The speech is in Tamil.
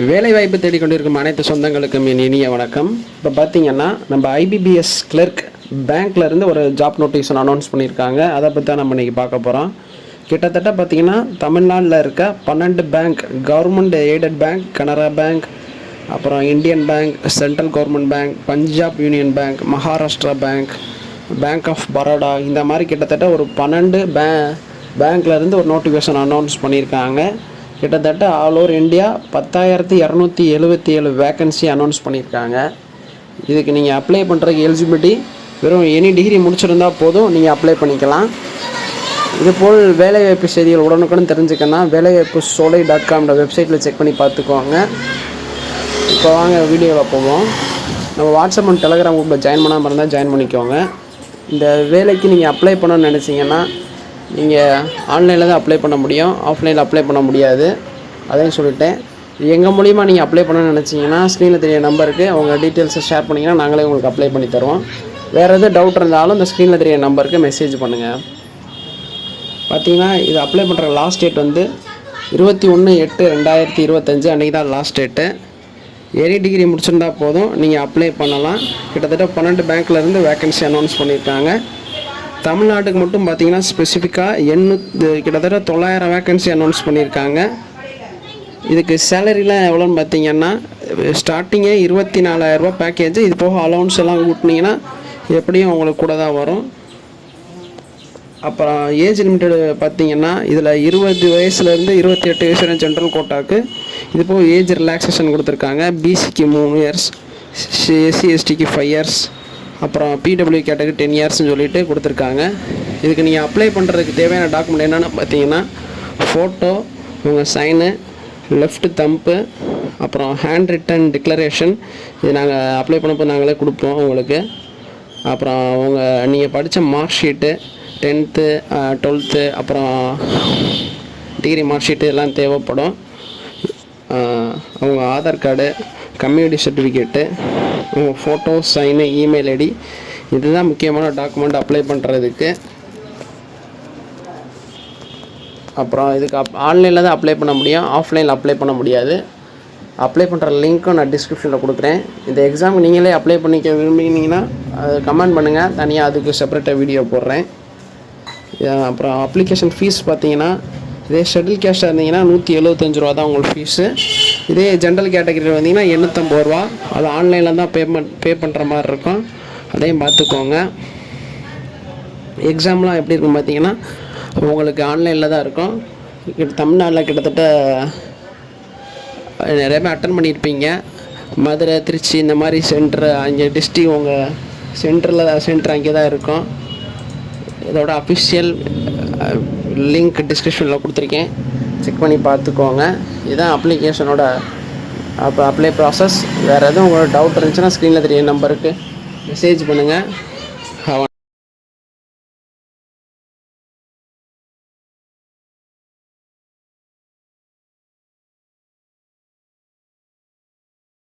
வேலைவாய்ப்பு தேடிக்கொண்டிருக்கும் அனைத்து சொந்தங்களுக்கும் என் இனிய வணக்கம். இப்போ பார்த்தீங்கன்னா நம்ம ஐபிபிஎஸ் கிளர்க் பேங்க்லேருந்து ஒரு ஜாப் நோட்டீஸ் அனௌன்ஸ் பண்ணியிருக்காங்க. அதை பற்றி தான் நம்ம இன்றைக்கி பார்க்க போகிறோம். கிட்டத்தட்ட பார்த்திங்கன்னா தமிழ்நாட்டில் இருக்க 12 bank, government aided bank, Canara bank, அப்புறம் Indian bank, central government bank, Punjab union bank, Maharashtra bank, bank of Baroda, இந்த மாதிரி கிட்டத்தட்ட ஒரு 12 பேங்க்லேருந்து ஒரு நோட்டிஃபிகேஷன் அனௌன்ஸ் பண்ணியிருக்காங்க. கிட்டத்தட்ட all over India 10,277 vacancy announce பண்ணியிருக்காங்க. இதுக்கு நீங்கள் அப்ளை பண்ணுறதுக்கு எலிஜிபிலிட்டி வெறும் எனி டிகிரி முடிச்சிருந்தால் போதும், நீங்கள் அப்ளை பண்ணிக்கலாம். இதுபோல் வேலைவாய்ப்பு செய்திகள் உடனுக்குடன் தெரிஞ்சுக்கன்னா வேலைவாய்ப்பு சோலை.com வெப்சைட்டில் செக் பண்ணி பார்த்துக்கோங்க. இப்போ வாங்க வீடியோவில் போவோம். நம்ம வாட்ஸ்அப் அண்ட் டெலகிராம் குரூப்பில் ஜாயின் பண்ணாமல் இருந்தால் ஜாயின் பண்ணிக்கோங்க. இந்த வேலைக்கு நீங்கள் அப்ளை பண்ணணும்னு நினச்சிங்கன்னா நீங்கள் ஆன்லைனில் தான் அப்ளை பண்ண முடியும், ஆஃப்லைனில் அப்ளை பண்ண முடியாது. அதையும் சொல்லிட்டேன். எங்கள் மூலிமா நீங்கள் அப்ளை பண்ணணும்னு நினச்சிங்கன்னா ஸ்க்ரீனில் தெரிய நம்பருக்கு அவங்க டீட்டெயில்ஸை ஷேர் பண்ணிங்கன்னா நாங்களே உங்களுக்கு அப்ளை பண்ணி தருவோம். வேறு எதுவும் டவுட் இருந்தாலும் இந்த ஸ்க்ரீனில் தெரிய நம்பருக்கு மெசேஜ் பண்ணுங்கள். பார்த்தீங்கன்னா இது அப்ளை பண்ணுற லாஸ்ட் டேட் வந்து 21/8/2025 அன்றைக்கி தான் லாஸ்ட் டேட்டு. எனி டிகிரி முடிச்சிருந்தால் போதும், நீங்கள் அப்ளை பண்ணலாம். கிட்டத்தட்ட 12 பேங்க்லேருந்து வேக்கன்சி அனௌன்ஸ் பண்ணியிருக்காங்க. தமிழ்நாட்டுக்கு மட்டும் பார்த்தீங்கன்னா ஸ்பெசிஃபிக்காக கிட்டத்தட்ட 900 வேக்கன்சி அனௌன்ஸ் பண்ணியிருக்காங்க. இதுக்கு சேலரிலாம் எவ்வளோன்னு பார்த்தீங்கன்னா ஸ்டார்டிங்கே 24,000 பேக்கேஜ். இது போக அலௌன்ஸ் எல்லாம் கூட்டினீங்கன்னா எப்படியும் உங்களுக்கு கூட தான் வரும். அப்புறம் ஏஜ் லிமிட்டடு பார்த்தீங்கன்னா இதில் 20 வயசுலேருந்து 28 வயசு வரை ஜென்ரல் கோட்டாக்கு. இது போக ஏஜ் ரிலாக்ஸேஷன் கொடுத்துருக்காங்க. பிசிக்கு 3 இயர்ஸ், SC/STக்கு 5 இயர்ஸ், அப்புறம் பிடபிள்யூ கேட்டகரி 10 இயர்ஸ்னு சொல்லிட்டு கொடுத்துருக்காங்க. இதுக்கு நீங்கள் அப்ளை பண்ணுறதுக்கு தேவையான டாக்குமெண்ட் என்னென்னு பார்த்தீங்கன்னா ஃபோட்டோ, உங்கள் சைனு, லெஃப்ட் தம்பு, அப்புறம் ஹேண்ட் ரிட்டன் டிக்ளரேஷன். இது நாங்கள் அப்ளை பண்ணப்போ நாங்களே கொடுப்போம் உங்களுக்கு. அப்புறம் நீங்கள் படித்த மார்க் ஷீட்டு, 10th 12th, அப்புறம் டிகிரி மார்க் ஷீட்டு எல்லாம் தேவைப்படும். அவங்க ஆதார் கார்டு, கம்யூனிட்டி சர்டிஃபிகேட்டு, உங்கள் ஃபோட்டோ, சைனு, இமெயில் ஐடி, இதுதான் முக்கியமான டாக்குமெண்ட் அப்ளை பண்ணுறதுக்கு. அப்புறம் இதுக்கு ஆன்லைனில் தான் அப்ளை பண்ண முடியும், ஆஃப்லைனில் அப்ளை பண்ண முடியாது. அப்ளை பண்ணுற லிங்க்கும் நான் டிஸ்கிரிப்ஷனில் கொடுக்குறேன். இந்த எக்ஸாமுக்கு நீங்களே அப்ளை பண்ணிக்க விரும்பினீங்கன்னா அது கமெண்ட் பண்ணுங்கள், தனியாக அதுக்கு செப்பரேட்டாக வீடியோ போடுறேன். அப்புறம் அப்ளிகேஷன் ஃபீஸ் பார்த்தீங்கன்னா இதே ஷெட்யூல் கேஸ்டாக இருந்தீங்கன்னா 175 ரூபா தான் உங்களுக்கு ஃபீஸு. இதே ஜென்ரல் கேட்டகரியில் வந்தீங்கன்னா 850 ரூபா. அது ஆன்லைனில் தான் பே பண்ணுற மாதிரி இருக்கும், அதையும் பார்த்துக்கோங்க. எக்ஸாம்லாம் எப்படி இருக்குன்னு பார்த்தீங்கன்னா உங்களுக்கு ஆன்லைனில் தான் இருக்கும். தமிழ்நாட்டில் கிட்டத்தட்ட நிறைய பேர் அட்டன் பண்ணியிருப்பீங்க. மதுரை, திருச்சி இந்த மாதிரி சென்டர், அங்கே டிஸ்ட்ரிக் உங்கள் சென்டர் அங்கே தான் இருக்கும். இதோட அஃபிஷியல் லிங்க் டிஸ்கிரிப்ஷனில் கொடுத்துருக்கேன், செக் பண்ணி பார்த்துக்கோங்க. இதுதான் அப்ளிகேஷனோட அப்ளை ப்ராசஸ். வேறு எதுவும் உங்களோட டவுட் இருந்துச்சுன்னா ஸ்க்ரீனில் தெரிய நம்பருக்கு மெசேஜ் பண்ணுங்கள்.